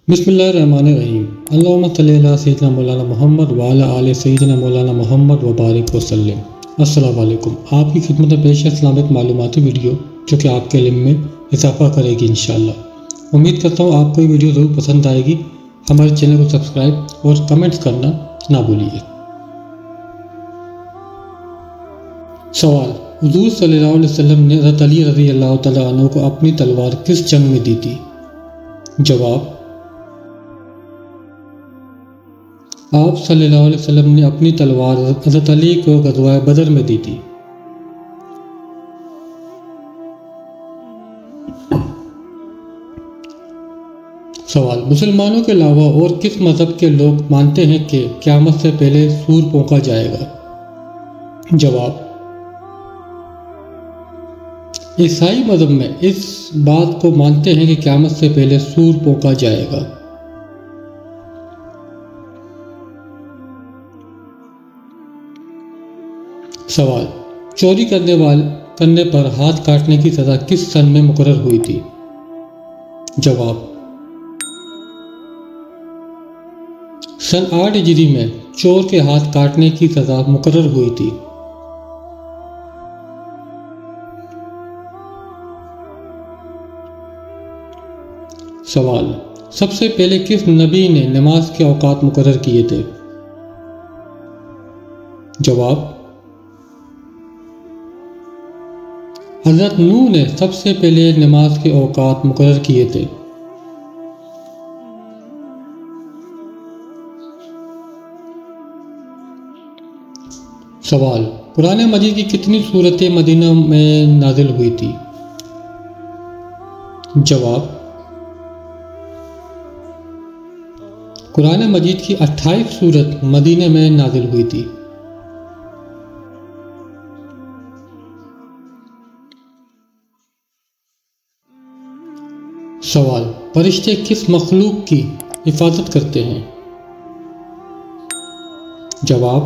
بسم اللہ الرحمن الرحیم۔ اللہم صلی علی سیدنا مولانا محمد وعلی آل سیدنا مولانا محمد وبارک وسلم۔ السلام علیکم۔ آپ کی خدمت میں پیش ہے اسلامک معلوماتی ویڈیو جو کہ آپ کے علم میں اضافہ کرے گی انشاءاللہ۔ امید کرتا ہوں آپ کو یہ ویڈیو ضرور پسند آئے گی۔ ہمارے چینل کو سبسکرائب اور کمنٹس کرنا نہ بھولیے۔ سوال: حضور صلی اللہ علیہ وسلم نے حضرت علی رضی اللہ تعالیٰ عنہ کو اپنی تلوار کس جنگ میں دی تھی؟ جواب: آپ صلی اللہ علیہ وسلم نے اپنی تلوار حضرت علی کو غزوہ بدر میں دی تھی۔ سوال: مسلمانوں کے علاوہ اور کس مذہب کے لوگ مانتے ہیں کہ قیامت سے پہلے سور پھونکا جائے گا؟ جواب: عیسائی مذہب میں اس بات کو مانتے ہیں کہ قیامت سے پہلے سور پھونکا جائے گا۔ سوال: چوری کرنے پر ہاتھ کاٹنے کی سزا کس سن میں مقرر ہوئی تھی؟ جواب: سن 8 ہجری میں چور کے ہاتھ کاٹنے کی سزا مقرر ہوئی تھی۔ سوال: سب سے پہلے کس نبی نے نماز کے اوقات مقرر کیے تھے؟ جواب: حضرت نوح نے سب سے پہلے نماز کے اوقات مقرر کیے تھے۔ سوال: قرآن مجید کی کتنی سورتیں مدینہ میں نازل ہوئی تھی؟ جواب: قرآن مجید کی 28 سورت مدینہ میں نازل ہوئی تھی۔ سوال: فرشتے کس مخلوق کی حفاظت کرتے ہیں؟ جواب: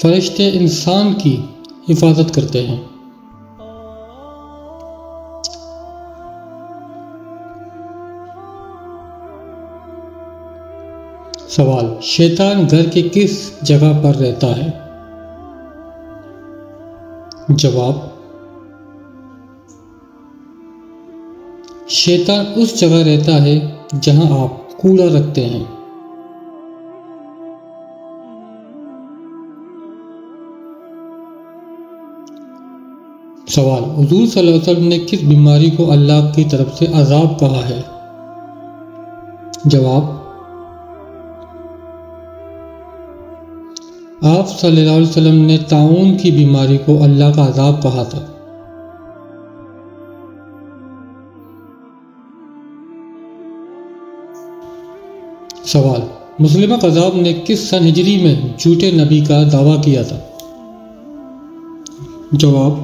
فرشتے انسان کی حفاظت کرتے ہیں۔ سوال: شیطان گھر کے کس جگہ پر رہتا ہے؟ جواب: شیطان اس جگہ رہتا ہے جہاں آپ کوڑا رکھتے ہیں۔ سوال: حضور صلی اللہ علیہ وسلم نے کس بیماری کو اللہ کی طرف سے عذاب کہا ہے؟ جواب: آپ صلی اللہ علیہ وسلم نے طاعون کی بیماری کو اللہ کا عذاب کہا تھا۔ سوال: مسلمہ کذاب نے کس سن ہجری میں جھوٹے نبی کا دعویٰ کیا تھا؟ جواب: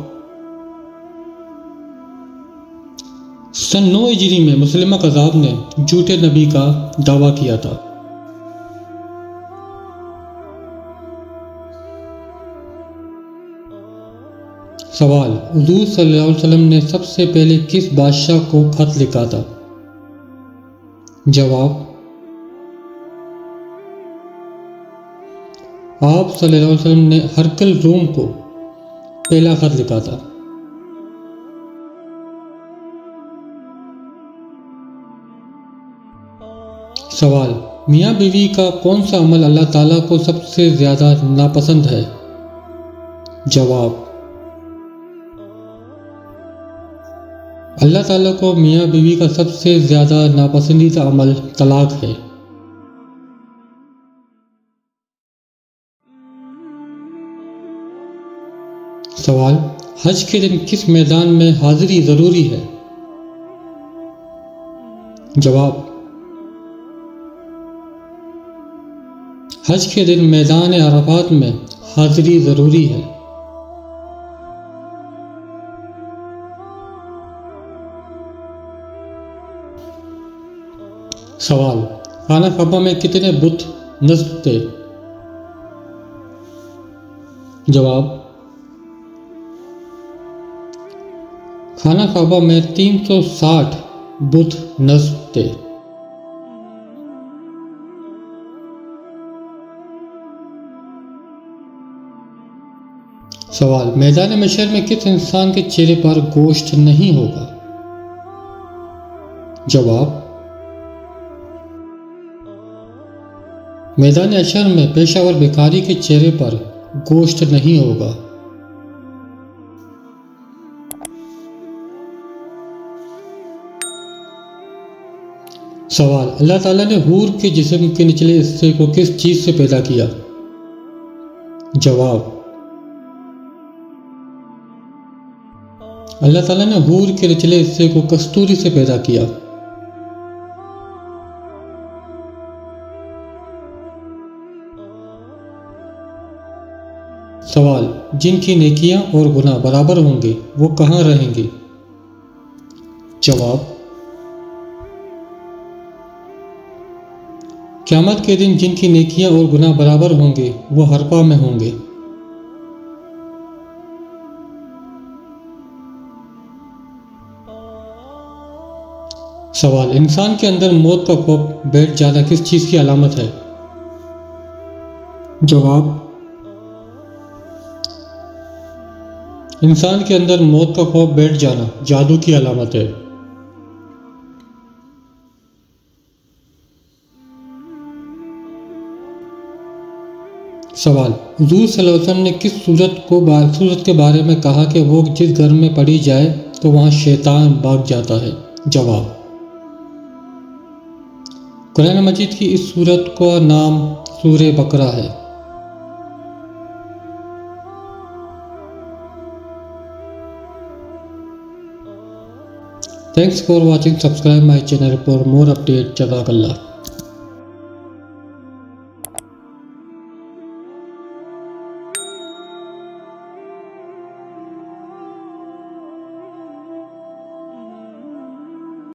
سن 9 ہجری میں مسلمہ کذاب نے جھوٹے نبی کا دعویٰ کیا تھا۔ سوال: حضور صلی اللہ علیہ وسلم نے سب سے پہلے کس بادشاہ کو خط لکھا تھا؟ جواب: آپ صلی اللہ علیہ وسلم نے ہرقل روم کو پہلا خط لکھا تھا۔ سوال: میاں بیوی کا کون سا عمل اللہ تعالیٰ کو سب سے زیادہ ناپسند ہے؟ جواب: اللہ تعالیٰ کو میاں بیوی کا سب سے زیادہ ناپسندیدہ عمل طلاق ہے۔ سوال: حج کے دن کس میدان میں حاضری ضروری ہے؟ جواب: حج کے دن میدان عرفات میں حاضری ضروری ہے۔ سوال: خانہ کعبہ میں کتنے بت نصب تھے؟ جواب: خانہ کعبہ میں 360 بت نصب تھے۔ سوال، میدان محشر میں کس انسان کے چہرے پر گوشت نہیں ہوگا؟ جواب، میدان حشر میں پیشہ ور بھکاری کے چہرے پر گوشت نہیں ہوگا۔ سوال، اللہ تعالیٰ نے حور کے جسم کے نچلے حصے کو کس چیز سے پیدا کیا؟ جواب، اللہ تعالیٰ نے حور کے نچلے حصے کو کستوری سے پیدا کیا۔ سوال، جن کی نیکیاں اور گناہ برابر ہوں گے وہ کہاں رہیں گے؟ جواب، قیامت کے دن جن کی نیکیاں اور گناہ برابر ہوں گے وہ حرپا میں ہوں گے۔ سوال، انسان کے اندر موت کا خوف بیٹھ جانا کس چیز کی علامت ہے؟ جواب، انسان کے اندر موت کا خوف بیٹھ جانا جادو کی علامت ہے۔ سوال، حضور صلی اللہ علیہ وسلم نے کس صورت کے بارے میں کہا کہ وہ جس گھر میں پڑھی جائے تو وہاں شیطان بھاگ جاتا ہے؟ جواب، قرآن مجید کی اس صورت کا نام سورہ بقرہ ہے۔ Thanks for watching. Subscribe my channel for more updates. Jazakallah.